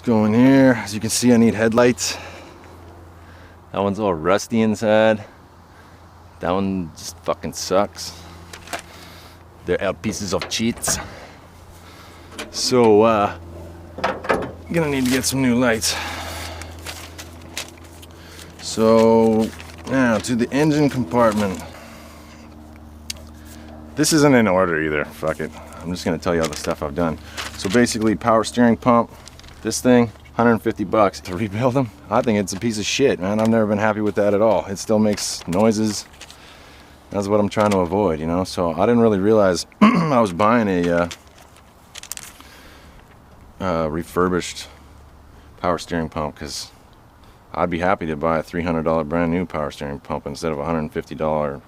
Let's go in here. As you can see, I need headlights. That one's all rusty inside. That one just fucking sucks. They're out pieces of cheats. So, gonna need to get some new lights. So, now to the engine compartment. This isn't in order either, fuck it. I'm just gonna tell you all the stuff I've done. So basically, power steering pump, this thing, 150 bucks to rebuild them. I think it's a piece of shit, man. I've never been happy with that at all. It still makes noises. That's what I'm trying to avoid, you know? So I didn't really realize I was buying a refurbished power steering pump, because I'd be happy to buy a $300 brand new power steering pump instead of a $150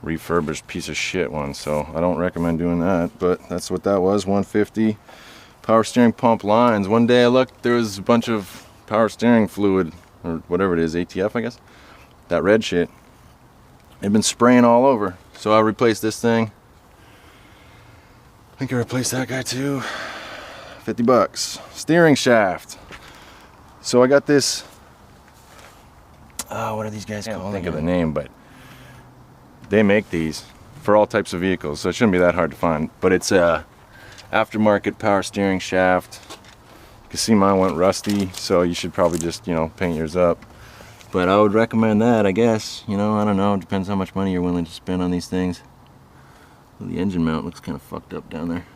refurbished piece of shit one. So I don't recommend doing that, but that's what that was, 150 power steering pump lines. One day I looked, there was a bunch of power steering fluid, or whatever it is, ATF I guess, that red shit. They've been spraying all over. So I replaced this thing. I think I replaced that guy too. 50 bucks. Steering shaft. So I got this, what are these guys called? I can't think of the name, but they make these for all types of vehicles, so it shouldn't be that hard to find. But it's a aftermarket power steering shaft. You can see mine went rusty, so you should probably just, you know, paint yours up. But I would recommend that, I guess. You know, I don't know, it depends how much money you're willing to spend on these things. Well, the engine mount looks kind of fucked up down there.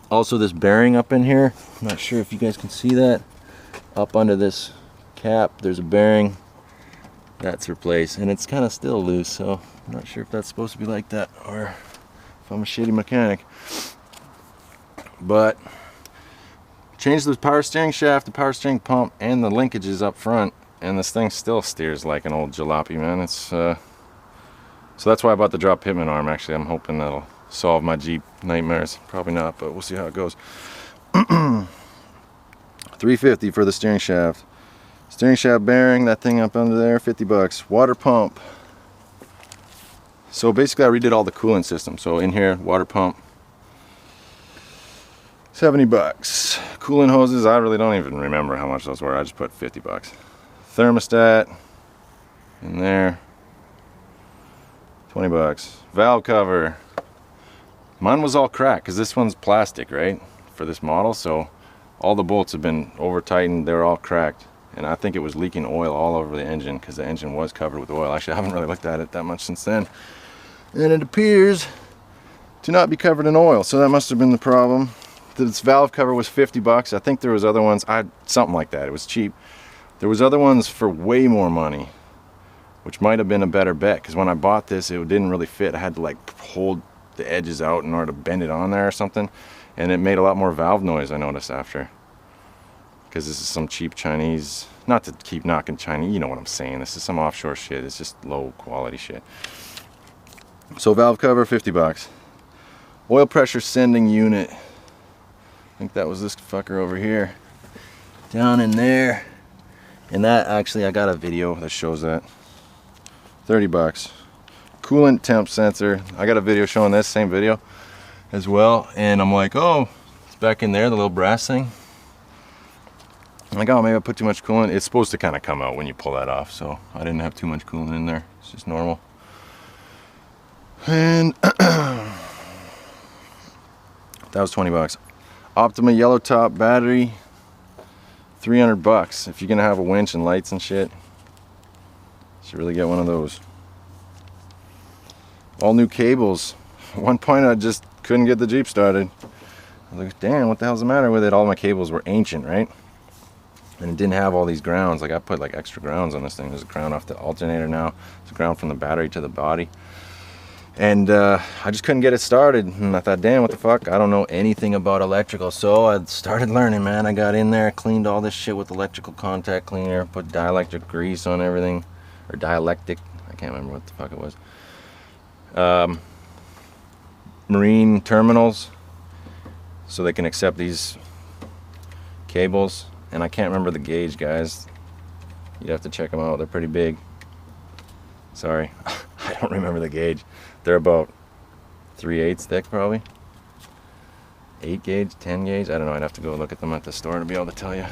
Also this bearing up in here, I'm not sure if you guys can see that. Up under this cap, there's a bearing. That's replaced, and it's kind of still loose, so I'm not sure if that's supposed to be like that or if I'm a shitty mechanic. But changed the power steering shaft, the power steering pump, and the linkages up front, and this thing still steers like an old jalopy, man. It's so that's why I bought the drop pitman arm. Actually, I'm hoping that'll solve my Jeep nightmares. Probably not, but we'll see how it goes. $350 for the steering shaft. Steering shaft bearing, that thing up under there, 50 bucks. Water pump. So basically I redid all the coolant system. So in here, water pump, 70 bucks. Coolant hoses, I really don't even remember how much those were. I just put 50 bucks. Thermostat in there, 20 bucks. Valve cover. Mine was all cracked because this one's plastic, right? For this model, so all the bolts have been over tightened, they're all cracked. And I think it was leaking oil all over the engine because the engine was covered with oil. Actually, I haven't really looked at it that much since then. And it appears to not be covered in oil, so that must have been the problem. This valve cover was 50 bucks. I think there was other ones, something like that. It was cheap. There was other ones for way more money, which might have been a better bet, because when I bought this, it didn't really fit. I had to like hold the edges out in order to bend it on there or something, and it made a lot more valve noise, I noticed after. Because this is some cheap Chinese, not to keep knocking Chinese, you know what I'm saying, this is some offshore shit, it's just low quality shit. So valve cover, 50 bucks. Oil pressure sending unit, I think that was this fucker over here, down in there. And that, actually, I got a video that shows that. 30 bucks. Coolant temp sensor, I got a video showing this, same video as well. And I'm like, oh, it's back in there, the little brass thing. I'm like, oh, maybe I put too much coolant. It's supposed to kind of come out when you pull that off, so I didn't have too much coolant in there. It's just normal. And that was 20 bucks. Optima yellow top battery, 300 bucks. If you're gonna have a winch and lights and shit, you should really get one of those. All new cables. At one point I just couldn't get the Jeep started. I was like, damn, what the hell's the matter with it? All my cables were ancient, right? And it didn't have all these grounds. Like, I put like extra grounds on this thing. There's a ground off the alternator now. There's a ground from the battery to the body. And I just couldn't get it started. And I thought, damn, what the fuck? I don't know anything about electrical. So I started learning, man. I got in there, cleaned all this shit with electrical contact cleaner, put dielectric grease on everything. Or dielectric, I can't remember what the fuck it was. Marine terminals, so they can accept these cables. And I can't remember the gauge, guys. You'd have to check them out. They're pretty big. Sorry, I don't remember the gauge. They're about 3/8 thick, probably. 8 gauge, 10 gauge. I don't know. I'd have to go look at them at the store to be able to tell you.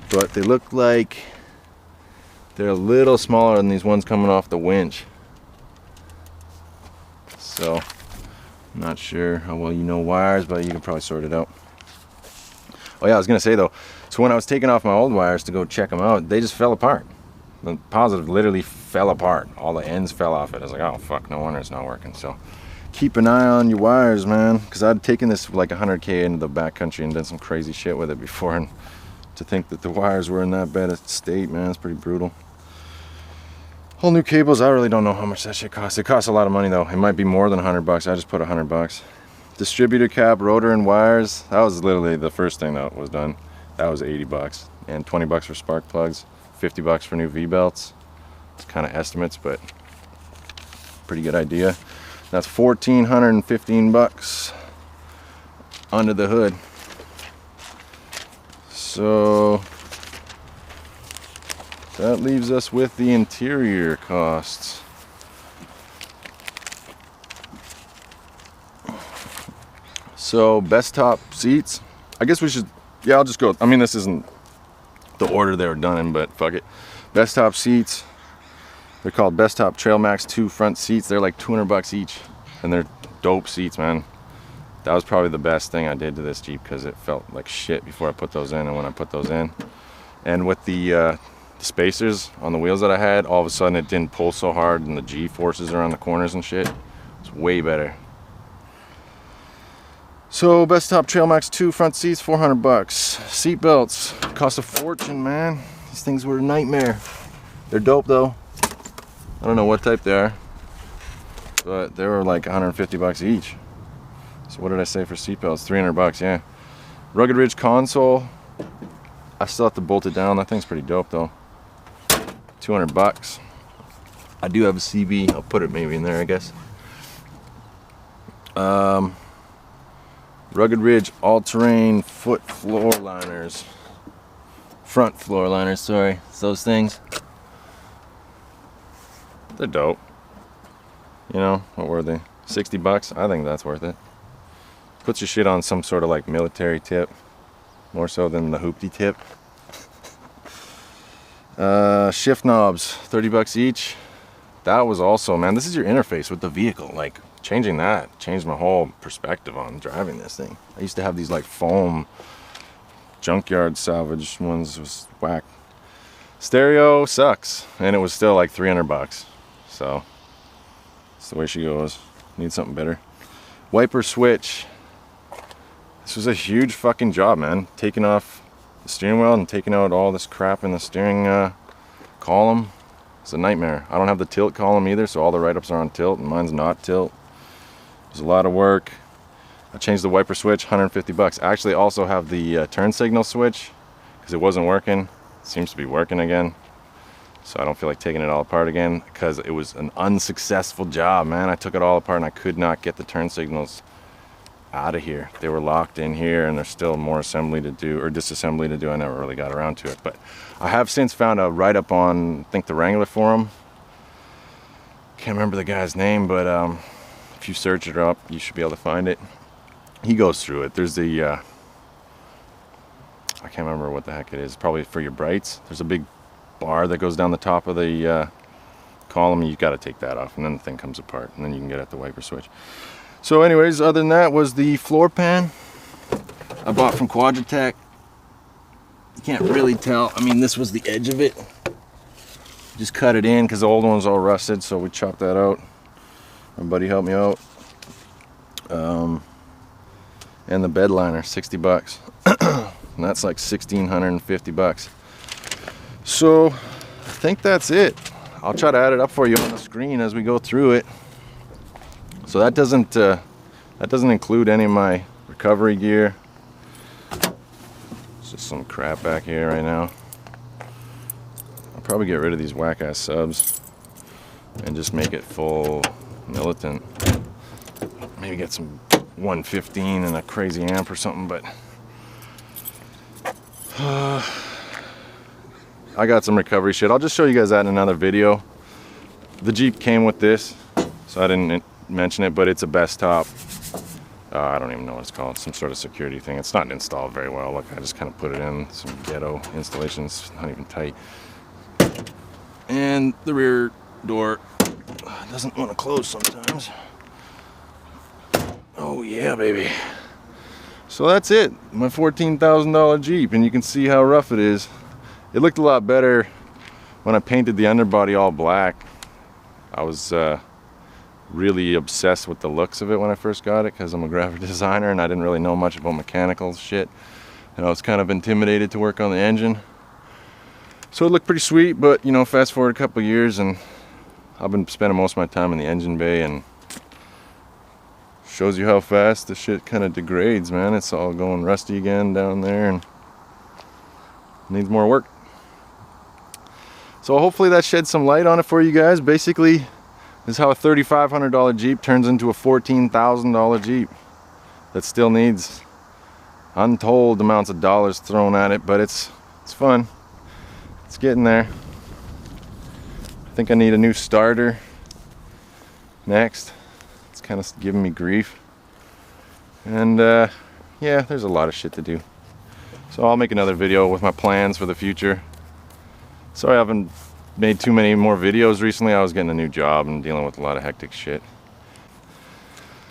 But they look like they're a little smaller than these ones coming off the winch. So I'm not sure how well you know wires, but you can probably sort it out. Oh yeah, I was gonna say though, so when I was taking off my old wires to go check them out, they just fell apart. The positive literally fell apart. All the ends fell off it. I was like, oh fuck, no wonder it's not working. So keep an eye on your wires, man, because I'd taken this like 100K into the backcountry and done some crazy shit with it before, and to think that the wires were in that bad a state, man, it's pretty brutal. Whole new cables, I really don't know how much that shit costs. It costs a lot of money though. It might be more than $100. I just put $100. Distributor cap, rotor, and wires. That was literally the first thing that was done. That was $80, and $20 for spark plugs, $50 for new V-belts. It's kind of estimates, but pretty good idea. That's $1,415 under the hood. So that leaves us with the interior costs. So best top seats, I guess we should, yeah, I'll just go, I mean, this isn't the order they were done in, but fuck it. Best top seats, they're called Best Top Trail Max 2 front seats. They're like $200 each, and they're dope seats, man. That was probably the best thing I did to this Jeep, because it felt like shit before I put those in and when I put those in. And with the spacers on the wheels that I had, all of a sudden it didn't pull so hard, and the G-forces around the corners and shit. It's way better. So Best Top Trail Max 2 front seats, $400. Seat belts cost a fortune, man. These things were a nightmare. They're dope though. I don't know what type they are, but they were like $150 each. So what did I say for seat belts? $300, yeah. Rugged Ridge console. I still have to bolt it down. That thing's pretty dope though. $200. I do have a CB. I'll put it maybe in there, I guess. Rugged Ridge all-terrain foot floor liners. Front floor liners, sorry. It's those things. They're dope. You know, what were they? $60? I think that's worth it. Puts your shit on some sort of like military tip. More so than the hoopty tip. Shift knobs, $30 each. That was also, man, this is your interface with the vehicle. Like, changing that changed my whole perspective on driving this thing. I used to have these like foam junkyard salvage ones, was whack. Stereo sucks, and it was still like $300. So that's the way she goes. Need something better. Wiper switch. This was a huge fucking job, man. Taking off the steering wheel and taking out all this crap in the steering column. It's a nightmare. I don't have the tilt column either, so all the write-ups are on tilt, and mine's not tilt. It was a lot of work. I changed the wiper switch, $150. I actually also have the turn signal switch, because it wasn't working. It seems to be working again. So I don't feel like taking it all apart again, because it was an unsuccessful job, man. I took it all apart and I could not get the turn signals out of here. They were locked in here, and there's still more assembly to do, or disassembly to do. I never really got around to it, but I have since found a write-up on, I think, the Wrangler forum. Can't remember the guy's name, but if you search it up, you should be able to find it. He goes through it. There's the I can't remember what the heck it is. Probably for your brights. There's a big bar that goes down the top of the column. You got to take that off, and then the thing comes apart, and then you can get at the wiper switch. So anyways, other than that was the floor pan I bought from Quadratec. You can't really tell. I mean, this was the edge of it. Just cut it in because the old one was all rusted, so we chopped that out. My buddy helped me out. And the bed liner, $60. And that's like $1,650. So I think that's it. I'll try to add it up for you on the screen as we go through it. So that doesn't include any of my recovery gear. It's just some crap back here right now. I'll probably get rid of these whack ass subs and just make it full militant. Maybe get some 115 and a crazy amp or something, but I got some recovery shit. I'll just show you guys that in another video. The Jeep came with this, so I didn't mention it, but it's a Best Top I don't even know what it's called, some sort of security thing. It's not installed very well. Look, I just kind of put it in, some ghetto installations, not even tight. And the rear door doesn't want to close sometimes. Oh yeah, baby. So that's it, my $14,000 Jeep, and you can see how rough it is. It looked a lot better when I painted the underbody all black. I was really obsessed with the looks of it when I first got it because I'm a graphic designer and I didn't really know much about mechanical shit. And I was kind of intimidated to work on the engine. So it looked pretty sweet, but you know, fast forward a couple years and I've been spending most of my time in the engine bay, and shows you how fast the shit kind of degrades, man. It's all going rusty again down there and needs more work. So hopefully that sheds some light on it for you guys. Basically, this is how a $3,500 Jeep turns into a $14,000 Jeep that still needs untold amounts of dollars thrown at it, but it's fun. It's getting there. I think I need a new starter next. It's kind of giving me grief. And yeah, there's a lot of shit to do. So I'll make another video with my plans for the future. Sorry I haven't made too many more videos recently. I was getting a new job and dealing with a lot of hectic shit.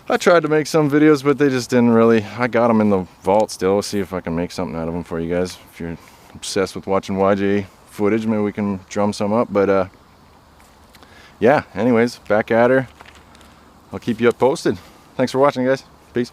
I tried to make some videos, but they just didn't really. I got them in the vault still. We'll see if I can make something out of them for you guys. If you're obsessed with watching YJ footage, maybe we can drum some up. But yeah, anyways, back at her. I'll keep you up posted. Thanks for watching, guys. Peace.